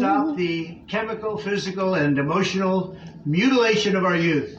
stop the chemical, physical, and emotional mutilation of our youth.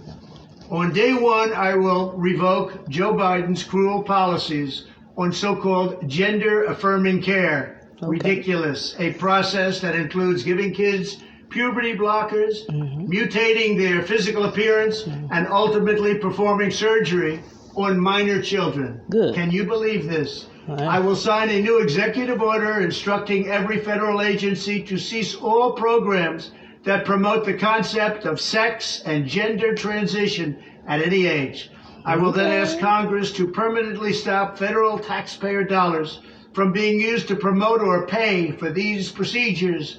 On day one, I will revoke Joe Biden's cruel policies on so-called gender-affirming care. Okay. Ridiculous. A process that includes giving kids puberty blockers, mutating their physical appearance, and ultimately performing surgery on minor children. Good. Can you believe this? Right. I will sign a new executive order instructing every federal agency to cease all programs that promote the concept of sex and gender transition at any age. I will then ask Congress to permanently stop federal taxpayer dollars from being used to promote or pay for these procedures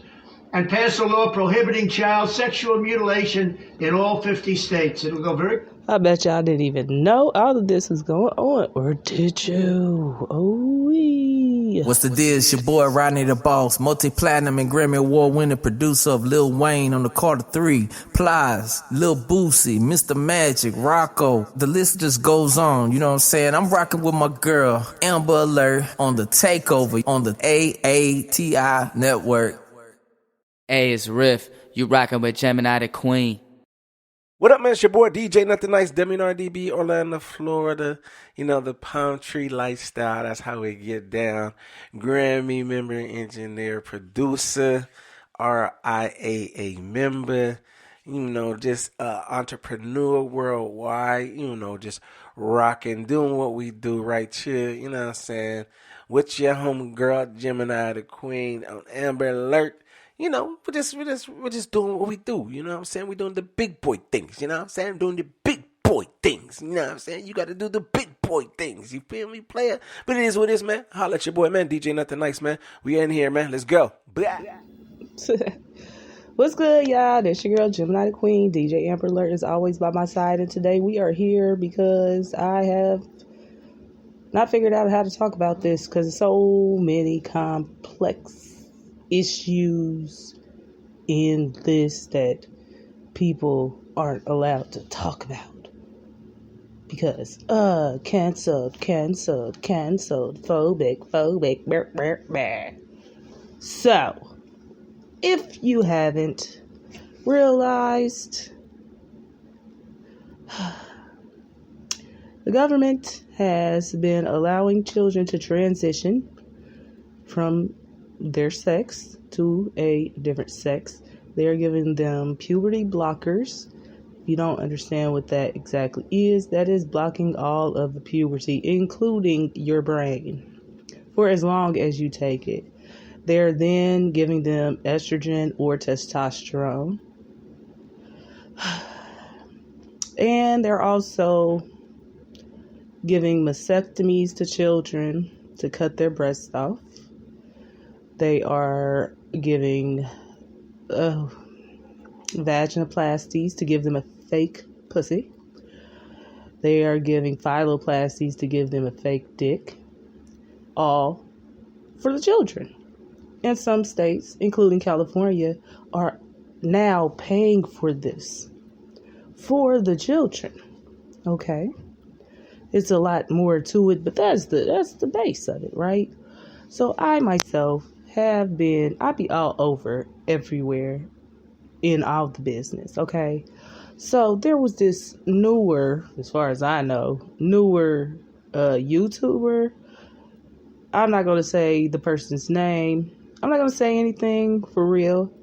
and pass a law prohibiting child sexual mutilation in all 50 states. It'll go very... I bet y'all didn't even know all of this was going on. Or did you? Oh-wee. What's the deal? It's your boy Rodney the Boss, multi-platinum and Grammy Award-winning producer of Lil Wayne on the Carter 3, Plies, Lil Boosie, Mr. Magic, Rocco. The list just goes on, you know what I'm saying? I'm rocking with my girl, Amber Alert, on the Takeover on the AATI network. Hey, it's Riff. You rockin' with Gemini the Queen. What up, man? It's your boy DJ Nothing Nice, Demi RDB, Orlando, Florida. You know, the palm tree lifestyle, that's how we get down. Grammy member, engineer, producer, RIAA member, you know, just entrepreneur worldwide, you know, just rocking, doing what we do right here, you know what I'm saying? With your homegirl, Gemini the Queen, on Amber Alert. You know, we're just doing what we do, you know what I'm saying? We're doing the big boy things, you know what I'm saying? Doing the big boy things, you know what I'm saying? You got to do the big boy things, you feel me, player? But it is what it is, man. Holla at your boy, man. DJ Nothing Nice, man. We in here, man. Let's go. Blah. What's good, y'all? That's your girl, Gemini the Queen. DJ Amber Alert is always by my side. And today we are here because I have not figured out how to talk about this because so many complex issues in this that people aren't allowed to talk about because canceled, phobic, brr. So if you haven't realized, the government has been allowing children to transition from their sex to a different sex. They're giving them puberty blockers. If you don't understand what that exactly is, that is blocking all of the puberty, including your brain, for as long as you take it. They're then giving them estrogen or testosterone. And they're also giving mastectomies to children to cut their breasts off. They are giving vaginoplasties to give them a fake pussy. They are giving phalloplasties to give them a fake dick. All for the children. And some states, including California, are now paying for this for the children. Okay? It's a lot more to it, but that's the base of it, right? So I myself I be all over everywhere in all the business, okay? So there was this newer, as far as I know, YouTuber. I'm not going to say the person's name. I'm not going to say anything for real.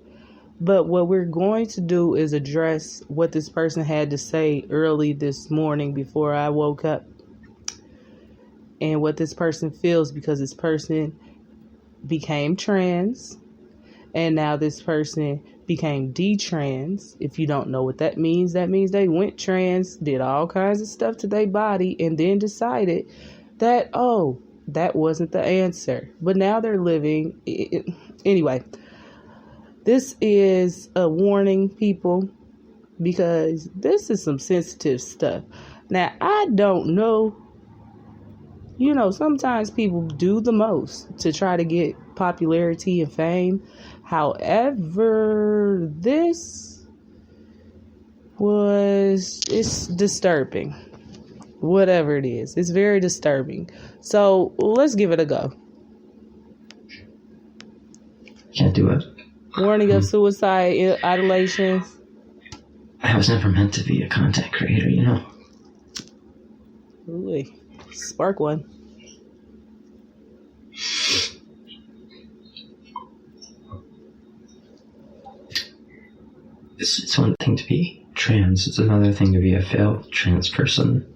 But what we're going to do is address what this person had to say early this morning before I woke up. And what this person feels, because this person became trans, and now this person became detrans. If you don't know what that means they went trans, did all kinds of stuff to their body, and then decided that, that wasn't the answer. But now they're living. Anyway, this is a warning, people, because this is some sensitive stuff. Now, I don't know. You know, sometimes people do the most to try to get popularity and fame. However, it's disturbing. Whatever it is, it's very disturbing. So let's give it a go. Can't do it. Warning of suicide ideation. I was never meant to be a content creator, you know. Ooh, spark one. It's one thing to be trans. It's another thing to be a failed trans person.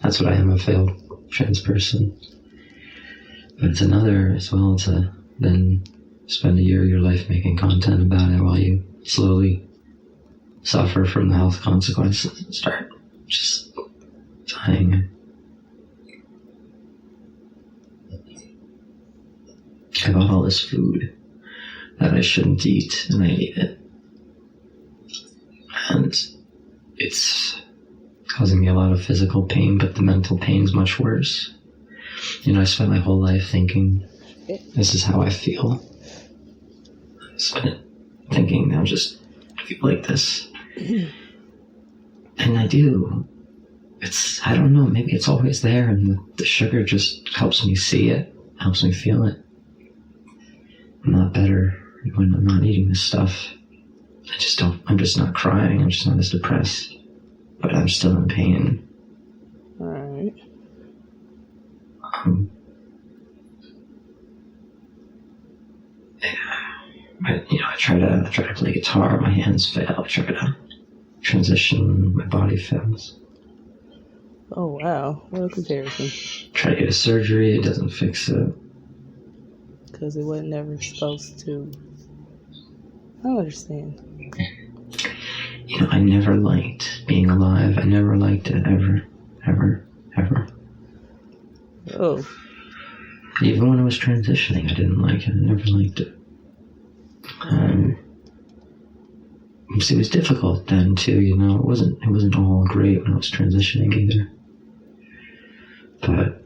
That's what I am, a failed trans person. But it's another as well to then spend a year of your life making content about it while you slowly suffer from the health consequences and start just dying. I bought all this food that I shouldn't eat, and I ate it. And it's causing me a lot of physical pain, but the mental pain's much worse. You know, I spent my whole life thinking, this is how I feel. I spent thinking, I'll just feel like this. And I do. I don't know, maybe it's always there, and the sugar just helps me see it, helps me feel it. I'm not better when I'm not eating this stuff. I'm just not crying, I'm just not as depressed. But I'm still in pain. Alright. But, you know, I try to play guitar, my hands fail. I try to transition, my body fails. Oh, wow. What a comparison. Try to get a surgery, it doesn't fix it. Because it wasn't never supposed to. I don't understand. You know, I never liked being alive. I never liked it, ever, ever, ever. Oh. Even when I was transitioning, I didn't like it. I never liked it. It was difficult then too, you know. It wasn't all great when I was transitioning either. But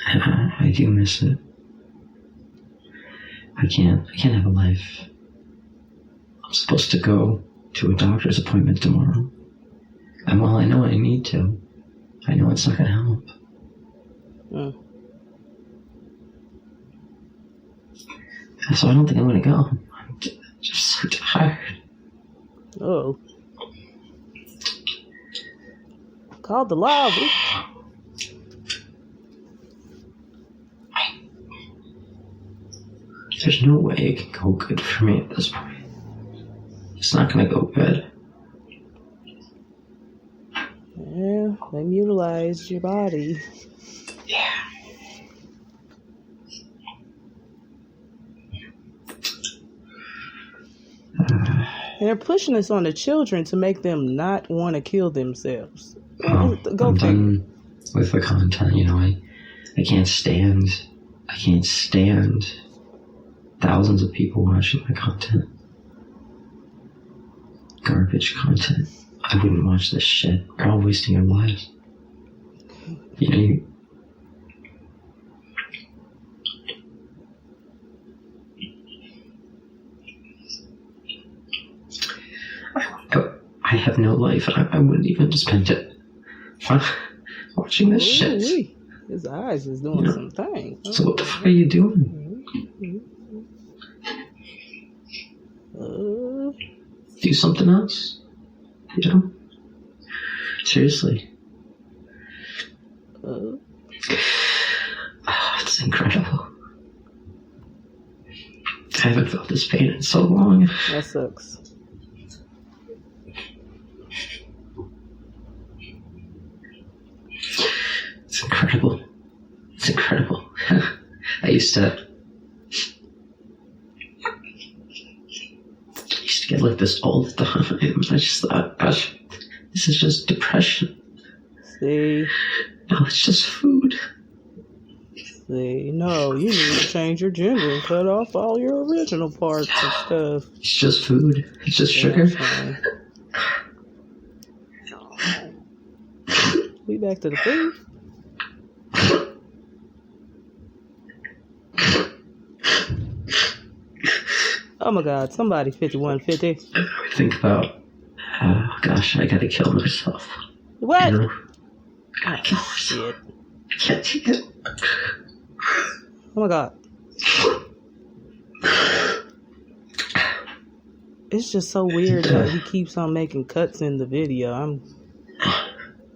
I do miss it. I can't have a life. I'm supposed to go to a doctor's appointment tomorrow. And while I know I need to, I know it's not going to help. So I don't think I'm going to go. I'm just so tired. Oh. Called the lobby. There's no way it can go good for me at this point. It's not going to go good. Yeah, they mutilized your body. Yeah. And they're pushing this on the children to make them not want to kill themselves. Well, Go I'm figure. done with the content, you know. I can't stand thousands of people watching my content. Garbage content. I wouldn't watch this shit. You're all wasting your lives. You know, I have no life, and I wouldn't even spend it watching this shit. Ooh-wee. His eyes is doing some things. So what the fuck are you doing? Do something else. You know? Seriously. It's incredible. I haven't felt this pain in so long. That sucks. It's incredible. It's incredible. I used to get like this all the time. I just thought, gosh, this is just depression. See? No, it's just food. See? No, you need to change your gender and cut off all your original parts and stuff. It's just food. It's just sugar. We back to the food. Oh my God, somebody 5150. I think about, gosh, I gotta kill myself. What? You know? I gotta kill myself. Shit. I can't take it. Oh my God. It's just so weird that he keeps on making cuts in the video.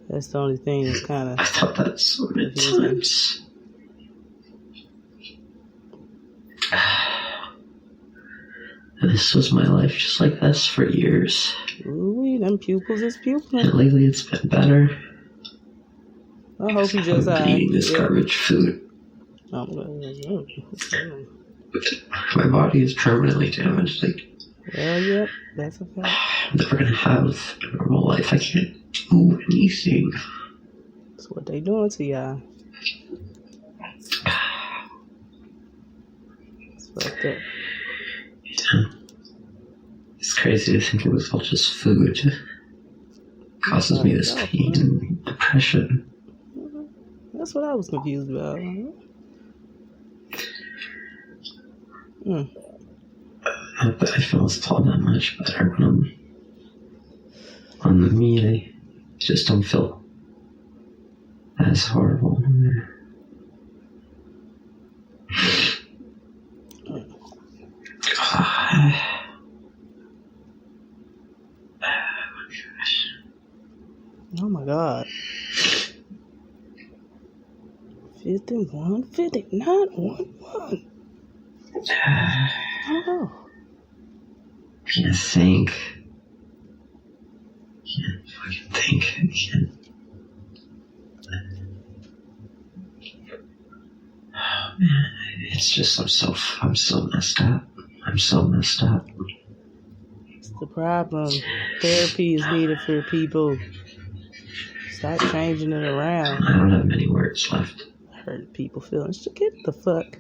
That's the only thing that's kind of. I thought that so many times. This was my life just like this for years. Ooh, them pupils is And pupils. lately it's been better. I hope he just I've been eating this garbage food. My My body is permanently damaged. Like, well, yep, that's a fact. I'm never gonna have a normal life. I can't do anything. That's what they doing to y'all. It's fucked up. Yeah. It's crazy to think it was all just food. It causes me this pain and depression. That's what I was confused about. Not that I feel it's all that much better when I'm on the meat. I just don't feel as horrible. Oh my god. 51, 59, 11. Oh. Can't think. Can't fucking think. I can't. Oh man, it's just I'm so messed up. I'm so messed up. It's the problem. Therapy is needed for people. Stop changing it around. I don't have many words left. Hurt people feelings. Just get the fuck.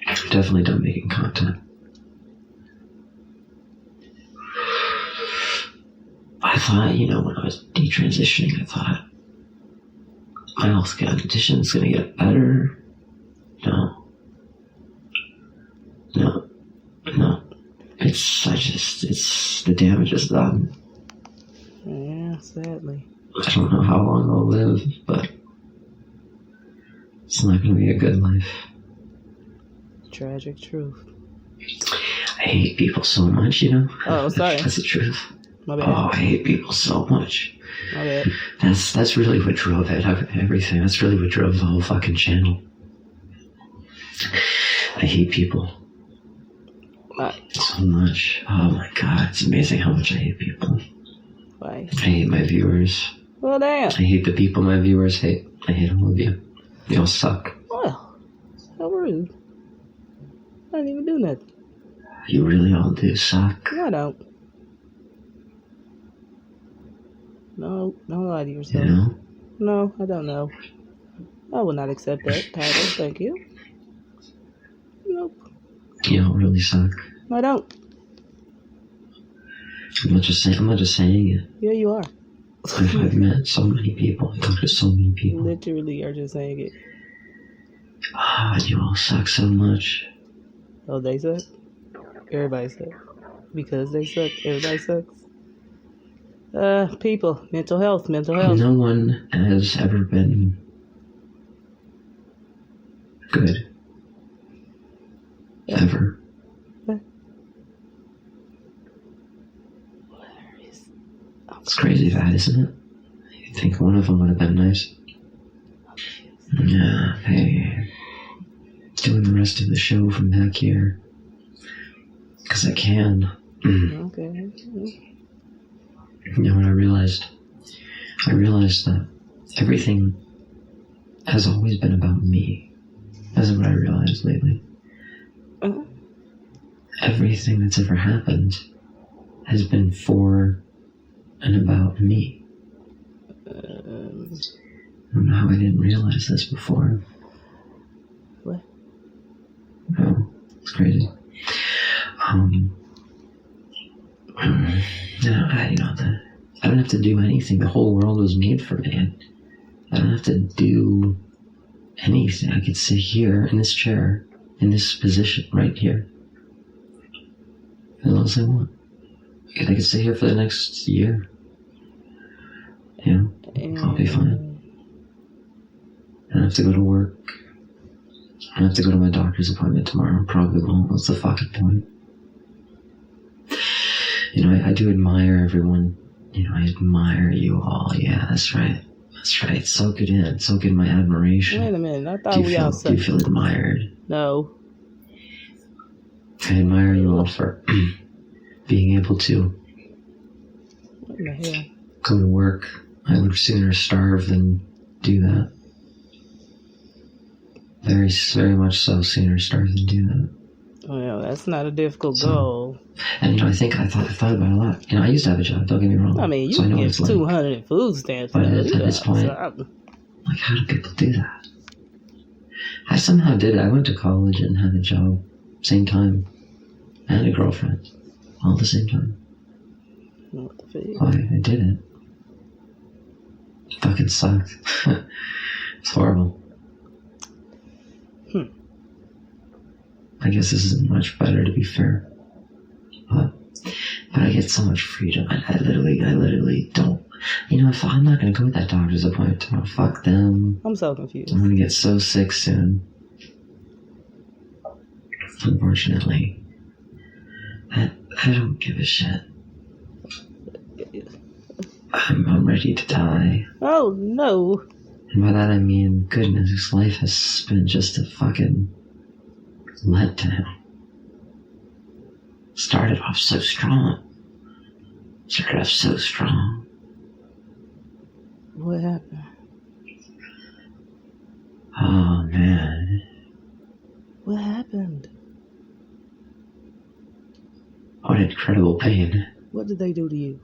I'm definitely done making content. I thought, when I was detransitioning, I thought my health condition is going to get better. No. It's the damage is done. Yeah, sadly. I don't know how long I'll live, but it's not going to be a good life. Tragic truth. I hate people so much, Oh, sorry. That's the truth. My bad. Oh, I hate people so much. My bad. That's really what drove it, everything. That's really what drove the whole fucking channel. I hate people so much. Oh my god, it's amazing how much I hate people. Why? I hate my viewers. Well, damn. I hate the people my viewers hate. I hate all of you. You all suck. Well, how rude. I didn't even do nothing. You really all do suck. No, I don't. No, don't lie to yourself. No, I don't know. I will not accept that title. Thank you. Nope. You all really suck. I don't. I'm not just saying it. Yeah, you are. I've met so many people. I've talked to so many You people. literally are just saying it. Ah, you all suck so much. Oh, they suck? Everybody sucks. Because they suck, everybody sucks. People, mental health. No one has ever been good. Yeah. Ever. It's crazy that, isn't it? You think one of them would have been nice? Yeah, hey. Doing the rest of the show from back here. Because I can. Okay. What I realized that everything has always been about me. That's what I realized lately. Everything that's ever happened has been for and about me. I don't know how I didn't realize this before. What? No, it's crazy. I don't have to do anything. The whole world was made for me. I don't have to do anything. I could sit here in this chair, in this position right here, as long as I want. I could sit here for the next year. I'll be fine. I don't have to go to work. I don't have to go to my doctor's appointment tomorrow. Probably won't. What's the fucking point? You know, I do admire everyone. You know, I admire you all. Yeah, that's right. That's right. Soak it in. Soak in my admiration. Wait a minute. I thought Do we you all feel, do you said feel admired? no. I admire you all for being able to What the hell? go to work. I would sooner starve than do that. Very, very much so. Sooner starve than do that. Well, that's not a difficult goal. And you know, I thought about it a lot. You know, I used to have a job. Don't get me wrong. I mean, you so I know can what get it's 200 in food stamps. But though. at this point, like, how do people do that? I somehow did it. I went to college and had a job, same time, and a girlfriend, all at the same time. What the fuck? Well, I did it. It fucking sucked. It's horrible. I guess this isn't much better, to be fair. But I get so much freedom. I literally don't. You know, if I'm not gonna go to that doctor's appointment tomorrow, fuck them. I'm so confused. I'm gonna get so sick soon. Unfortunately. I don't give a shit. I'm ready to die. Oh, no. And by that I mean, goodness, this life has been just a fucking letdown. Started off so strong. What happened? Oh, man. What happened? What incredible pain. What did they do to you?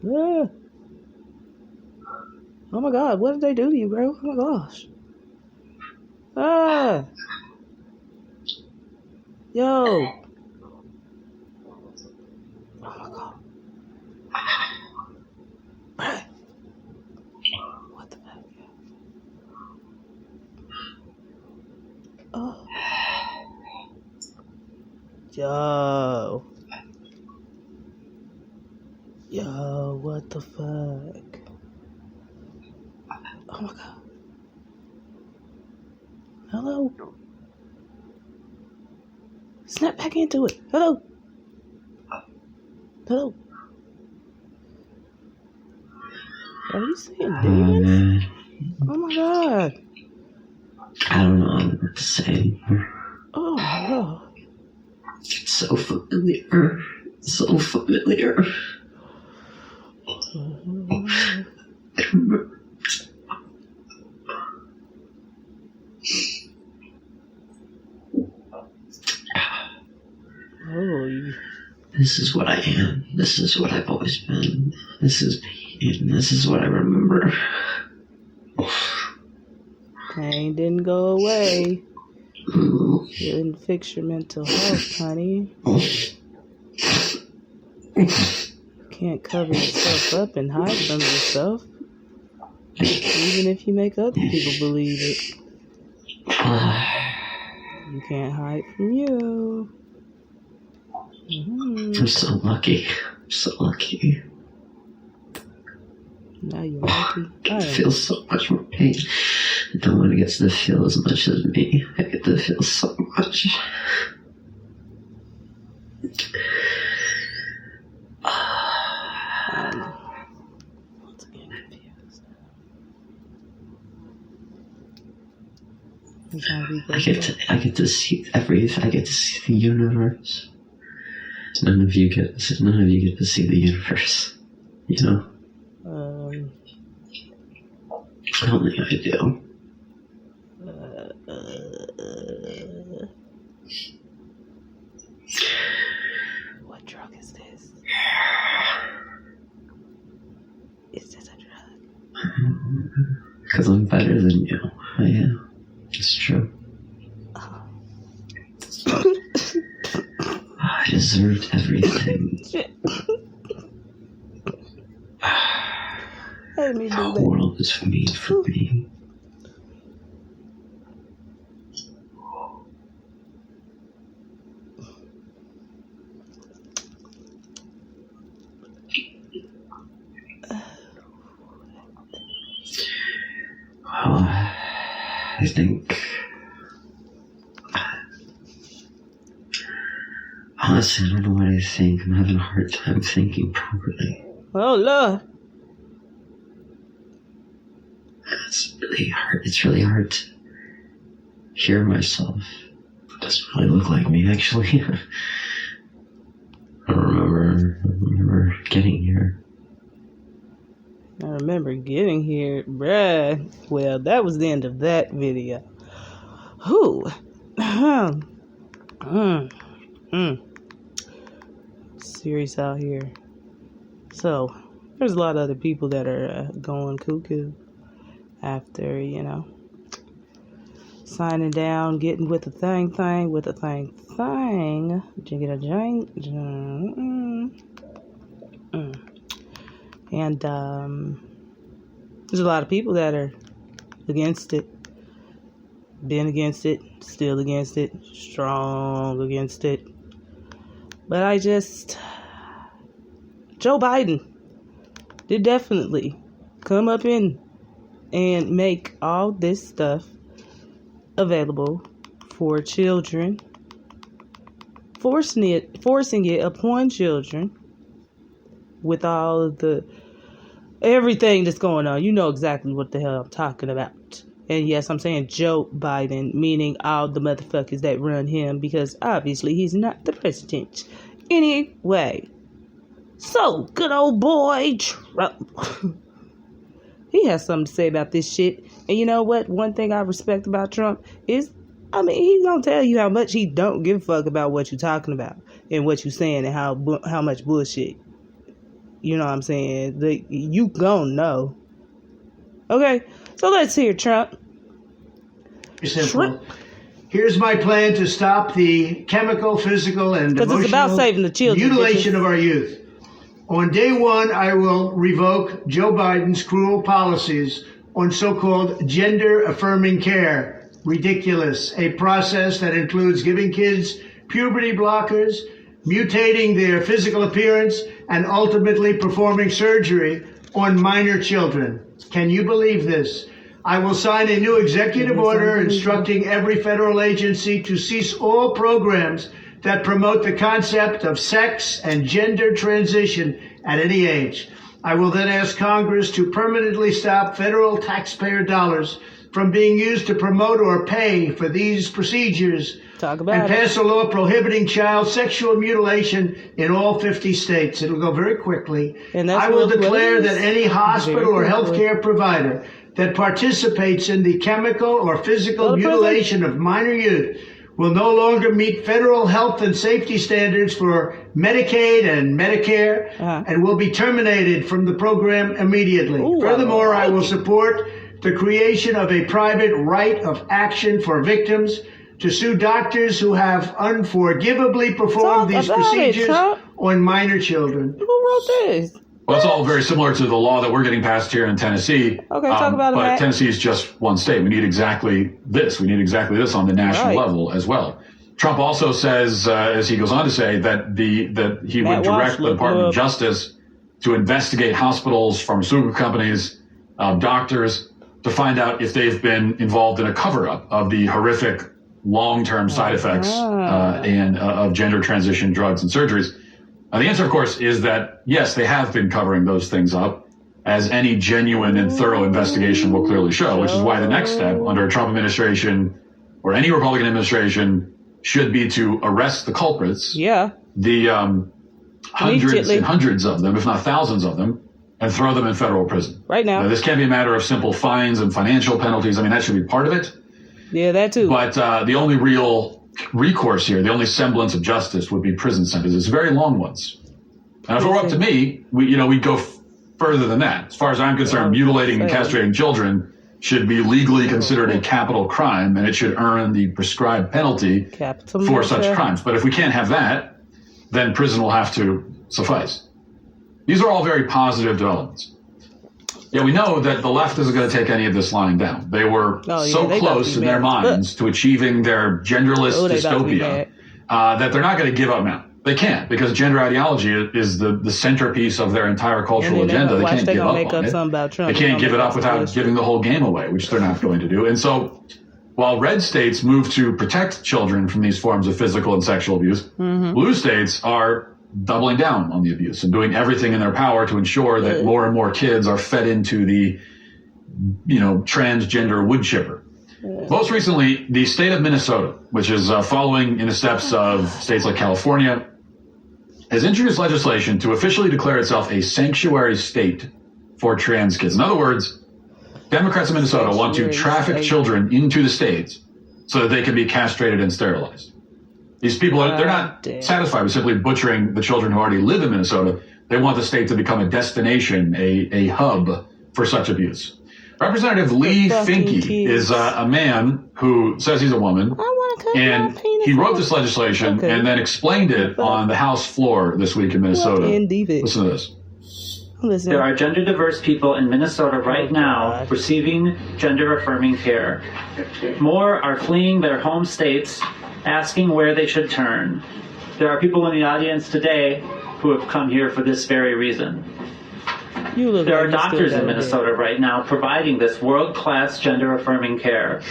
Ah. Oh my God, what did they do to you, bro? Oh my gosh. Ah. Yo. Oh my God. Bruh. What the fuck? Oh. Yo. Yo, what the fuck? Oh my God. Hello? Snap back into it. Hello? Hello? Are you seeing Oh, demons? man. Oh my God. I don't know what to say. Oh my God. It's so familiar. So familiar. Oh, you. This is what I am. This is what I've always been. This is me. And this is what I remember. Pain didn't go away. Mm. You didn't fix your mental health, honey. Can't cover yourself up and hide from yourself. Even if you make other people believe it. You can't hide from you. I'm so lucky. I'm so lucky. Now you're lucky. I feel so much more pain. No one gets to feel as much as me. I get to feel so much. Once again confused. I'm trying to be I get to see everything. I get to see the universe. None of you get to see the universe. You know? Only I do. What drug is this? Is this a drug? Because I'm better than you. I am. It's true. I deserved everything. Shit. Let me do The that. world is made for me. Well, I think Honestly, I don't know what I think. I'm having a hard time thinking properly. Oh, Lord. It's really hard. It's really hard to hear myself. It doesn't really look like me, actually. I remember getting here. I remember getting here, bruh. Well, that was the end of that video. Whew. Serious out here. So, there's a lot of other people that are going cuckoo after, signing down, getting with the thing, jiggy a jang. And there's a lot of people that are against it, been against it, still against it, strong against it. But Joe Biden did definitely come up in and make all this stuff available for children, forcing it upon children with all of everything that's going on. You know exactly what the hell I'm talking about. And yes, I'm saying Joe Biden, meaning all the motherfuckers that run him, because obviously he's not the president. Anyway, so good old boy Trump. He has something to say about this shit. And you know what? One thing I respect about Trump is, he's gonna tell you how much he don't give a fuck about what you're talking about and what you're saying and how much bullshit. You know what I'm saying? You gonna know. Okay, so let's hear Trump. Simple. Here's my plan to stop the chemical, physical, and it's about emotional saving the children, mutilation bitches. of our youth. On day one, I will revoke Joe Biden's cruel policies on so-called gender-affirming care. Ridiculous. A process that includes giving kids puberty blockers, mutating their physical appearance, and ultimately performing surgery on minor children. Can you believe this? I will sign a new executive order instructing every federal agency to cease all programs that promote the concept of sex and gender transition at any age. I will then ask Congress to permanently stop federal taxpayer dollars from being used to promote or pay for these procedures and pass a law prohibiting child sexual mutilation in all 50 states. It'll go very quickly. I will declare that any hospital or healthcare provider that participates in the chemical or physical mutilation of minor youth will no longer meet federal health and safety standards for Medicaid and Medicare and will be terminated from the program immediately. Furthermore, I will support the creation of a private right of action for victims to sue doctors who have unforgivably performed these procedures on minor children. Who wrote this? Well, it's all very similar to the law that we're getting passed here in Tennessee. Okay, talk about it. But Tennessee is just one state. We need exactly this. We need exactly this on the national level as well. Trump also says, as he goes on to say, that he would direct the Department of Justice to investigate hospitals, pharmaceutical companies, doctors, to find out if they've been involved in a cover-up of the horrific long-term side effects of gender transition drugs and surgeries. The answer, of course, is that, yes, they have been covering those things up, as any genuine and thorough investigation will clearly show, which is why the next step under a Trump administration or any Republican administration should be to arrest the culprits, the hundreds and hundreds of them, if not thousands of them, and throw them in federal prison. Right now. This can't be a matter of simple fines and financial penalties. I mean, that should be part of it. Yeah, that too. But the only real recourse here, the only semblance of justice would be prison sentences, very long ones. And if it were up to me, we'd go further than that. As far as I'm concerned, mutilating and castrating children should be legally considered a capital crime, and it should earn the prescribed penalty for such crimes. But if we can't have that, then prison will have to suffice. These are all very positive developments. Yeah, we know that the left isn't going to take any of this lying down. They were so close in their minds to achieving their genderless dystopia that they're not going to give up now. They can't, because gender ideology is the centerpiece of their entire cultural agenda. They can't give up on it. They can't give it up without giving the whole game away, which they're not going to do. And so While red states move to protect children from these forms of physical and sexual abuse, blue states are doubling down on the abuse and doing everything in their power to ensure that more and more kids are fed into the, transgender wood chipper. Most recently, the state of Minnesota, which is following in the steps of states like California, has introduced legislation to officially declare itself a sanctuary state for trans kids. In other words, Democrats in Minnesota want to traffic children into the states so that they can be castrated and sterilized. These people, they're not satisfied with simply butchering the children who already live in Minnesota. They want the state to become a destination, a hub for such abuse. Representative Lee Finke is a man who says he's a woman, and he wrote this legislation and then explained it on the House floor this week in Minnesota. Listen to this. There are gender diverse people in Minnesota right now receiving gender affirming care. More are fleeing their home states, asking where they should turn. There are people in the audience today who have come here for this very reason. There are doctors in Minnesota right now providing this world-class gender-affirming care.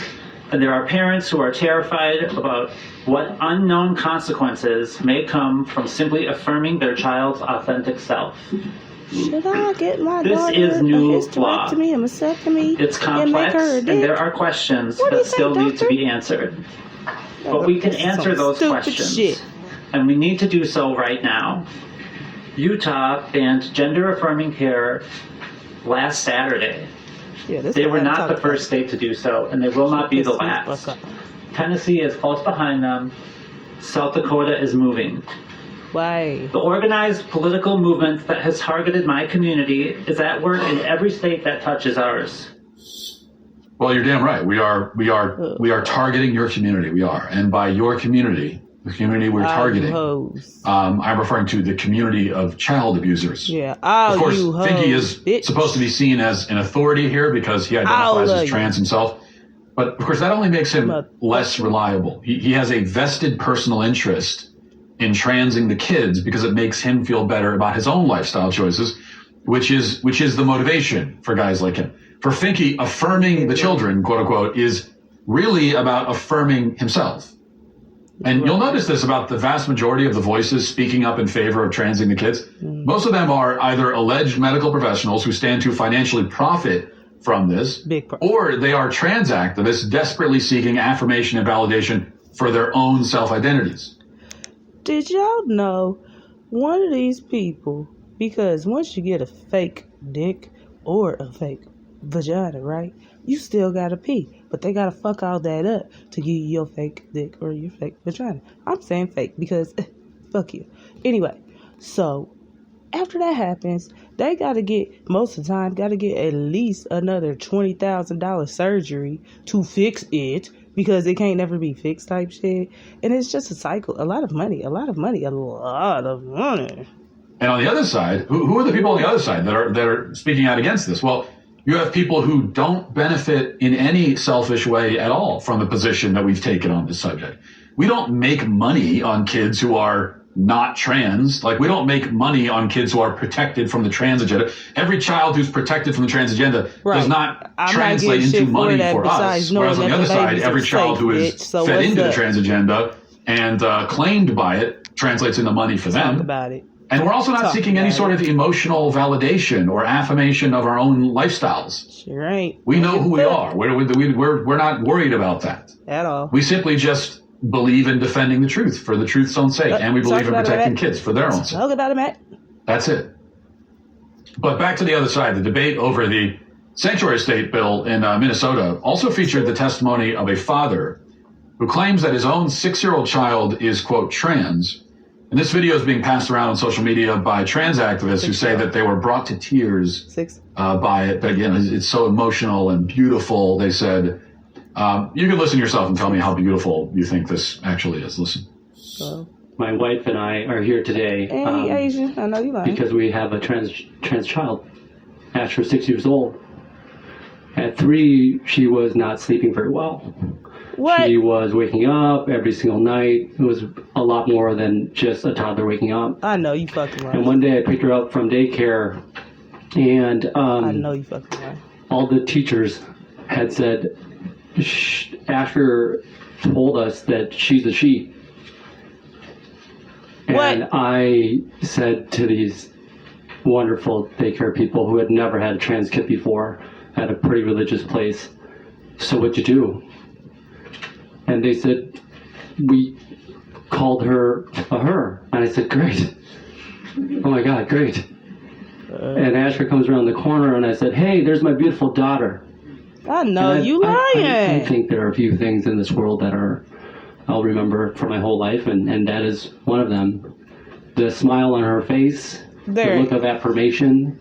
And there are parents who are terrified about what unknown consequences may come from simply affirming their child's authentic self. Should I get my This daughter is new a law. hysterectomy, a mastectomy, It's and make complex, her a and dick? there are questions What do that you still think, need to doctor? be answered. But we can This is answer some those stupid questions. shit. And we need to do so right now. Utah banned gender-affirming care last Saturday. Yeah, this They is were what I'm not the talking first state to do so, and they will not be the Piss me last. fuck off. Tennessee is close behind them. South Dakota is moving. Why? The organized political movement that has targeted my community is at work in every state that touches ours. Well, you're damn right. We are targeting your community. We are, and by your community, the community we're targeting, I'm referring to the community of child abusers. Yeah, of course, you hoes, Finke is bitch. supposed to be seen as an authority here because he identifies as trans himself. But of course, that only makes him less reliable. He has a vested personal interest in transing the kids because it makes him feel better about his own lifestyle choices, which is the motivation for guys like him. For Finke, affirming the children, quote unquote, is really about affirming himself. And you'll notice this about the vast majority of the voices speaking up in favor of transing the kids. Most of them are either alleged medical professionals who stand to financially profit from this, or they are trans activists desperately seeking affirmation and validation for their own self-identities. Did y'all know one of these people, because once you get a fake dick or a fake vagina, right, you still gotta pee, but they gotta fuck all that up to give you your fake dick or your fake vagina. I'm saying fake because fuck you. Anyway, so after that happens, they most of the time gotta get at least another $20,000 surgery to fix it, because it can't never be fixed type shit. And it's just a cycle. A lot of money. And on the other side, who are the people on the other side that are speaking out against this? Well, you have people who don't benefit in any selfish way at all from the position that we've taken on this subject. We don't make money on kids who are not trans. Like, we don't make money on kids who are protected from the trans agenda. Every child who's protected from the trans agenda does not translate into money for us. Whereas on the other side, every child who is fed into the trans agenda and claimed by it translates into money for them. About it. And we're also not seeking any sort of emotional validation or affirmation of our own lifestyles. Sure ain't. We know who we are. We're not worried about that At all. We simply just believe in defending the truth for the truth's own sake, and we believe in protecting kids for their own sake. Talk about it, Matt. That's it. But back to the other side, the debate over the sanctuary state bill in Minnesota also featured the testimony of a father who claims that his own 6-year-old child is, quote, trans. And this video is being passed around on social media by trans activists who say that they were brought to tears by it. But again, it's so emotional and beautiful. They said, you can listen yourself and tell me how beautiful you think this actually is. Listen. My wife and I are here today Asian. I know you lying. because we have a trans child. Asher's 6 years old. At 3, she was not sleeping very well. What? She was waking up every single night. It was a lot more than just a toddler waking up. I know you fucking lying. And one day I picked her up from daycare, and I know you fucking lying. all the teachers had said, Asher told us that she's a she. And I said to these wonderful daycare people who had never had a trans kid before at a pretty religious place, so what'd you do? And they said, we called her a her. And I said, great. Oh my God, great. And Asher comes around the corner and I said, hey, there's my beautiful daughter. I know, you lying. I think there are a few things in this world that I'll remember for my whole life, and that is one of them. The smile on her face, the look of affirmation,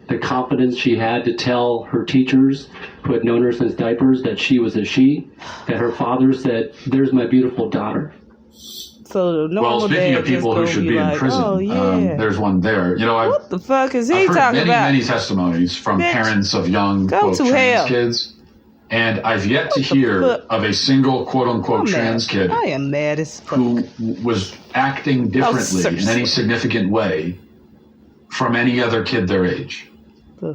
the confidence she had to tell her teachers who had known her since diapers that she was a she, that her father said, there's my beautiful daughter. So well, speaking of people who should be in prison, there's one there. What the fuck is he I've heard talking about? many testimonies from parents of young quote, trans kids, and I've yet to hear of a single quote unquote trans kid I am mad as fuck. who was acting differently in any significant way from any other kid their age.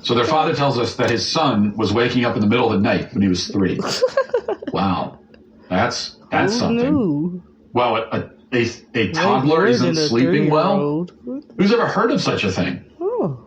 So their father tells us that his son was waking up in the middle of the night when he was 3. Wow, that's something. Knew? Well, a toddler isn't sleeping well? Who's ever heard of such a thing? Oh.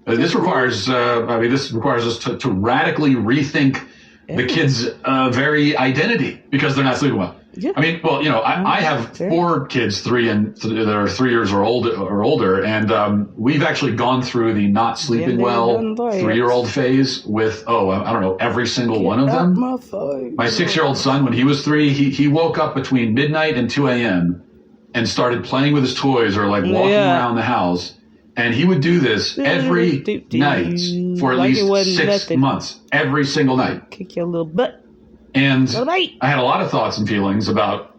This requires us to radically rethink the kid's very identity because they're not sleeping well. Yeah. I mean, well, I have 4 kids, 3 that are 3 years or older, and we've actually gone through the not sleeping well 3-year-old phase with I don't know, every single one of them. My 6-year-old son, when he was 3, he woke up between midnight and 2 a.m. and started playing with his toys or like walking around the house. And he would do this every night for at least 6 months, every single night. Kick your little butt. And I had a lot of thoughts and feelings about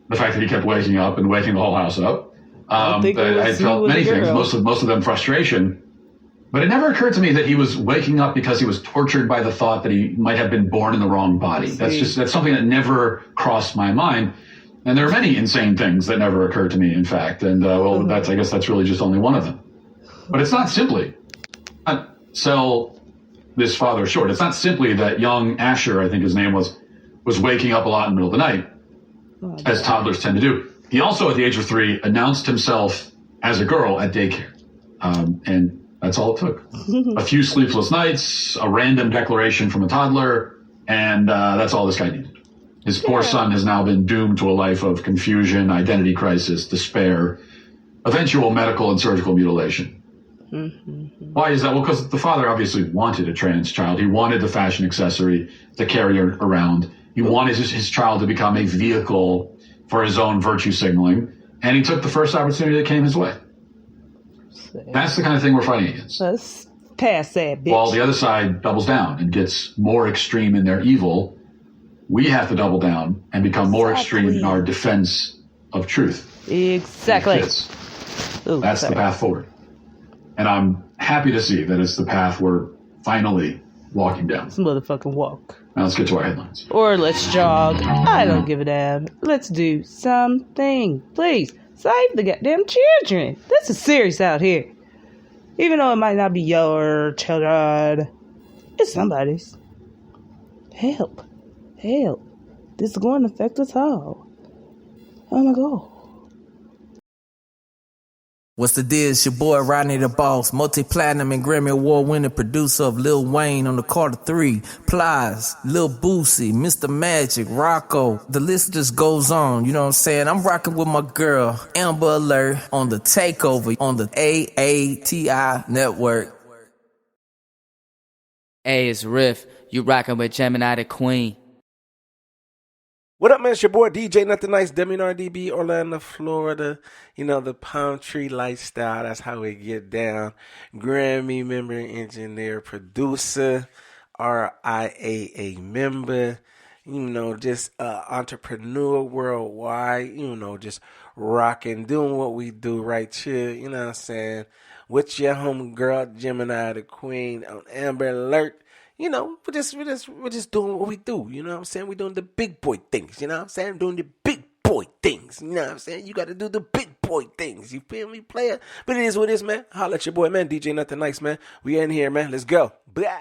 the fact that he kept waking up and waking the whole house up. I felt many things, most of them frustration. But it never occurred to me that he was waking up because he was tortured by the thought that he might have been born in the wrong body. That's something that never crossed my mind. And there are many insane things that never occurred to me, in fact. And I guess that's really just only one of them. But it's not simply sell this father short. It's not simply that young Asher, I think his name was waking up a lot in the middle of the night, as toddlers tend to do. He also, at the age of 3, announced himself as a girl at daycare. And that's all it took. A few sleepless nights, a random declaration from a toddler, and that's all this guy needed. His poor son has now been doomed to a life of confusion, identity crisis, despair, eventual medical and surgical mutilation. Why is that? Well, because the father obviously wanted a trans child. He wanted the fashion accessory to carry around. He wanted his child to become a vehicle for his own virtue signaling, and he took the first opportunity that came his way. That's the kind of thing we're fighting against. Let's pass that, bitch. While the other side doubles down and gets more extreme in their evil, we have to double down and become more extreme in our defense of truth. Exactly. That's the path forward. And I'm happy to see that it's the path we're finally walking down. Let's motherfucking walk. Now let's get to our headlines. Or let's jog. I don't give a damn. Let's do something. Please, save the goddamn children. This is serious out here. Even though it might not be your children, it's somebody's. Help. Help. This is going to affect us all. Oh my God. What's the deal? It's your boy Rodney the Boss, multi-platinum and Grammy Award-winning producer of Lil Wayne on the Carter 3, Plies, Lil Boosie, Mr. Magic, Rocco. The list just goes on, you know what I'm saying? I'm rocking with my girl, Amber Alert, on the Takeover on the AATI network. Hey, it's Riff. You rocking with Gemini the Queen. What up, man? It's your boy DJ Nothing Nice, Deminar DB, Orlando, Florida. The palm tree lifestyle. That's how we get down. Grammy member, engineer, producer, RIAA member. Just entrepreneur worldwide. Just rocking, doing what we do right here. You know what I'm saying? With your homegirl, Gemini the Queen, on Amber Alert. We're just doing what we do. You know what I'm saying? We're doing the big boy things. You know what I'm saying? Doing the big boy things. You know what I'm saying? You got to do the big boy things. You feel me, player? But it is what it is, man. Holla at your boy, man. DJ Nothing Nice, man. We in here, man. Let's go. Blah.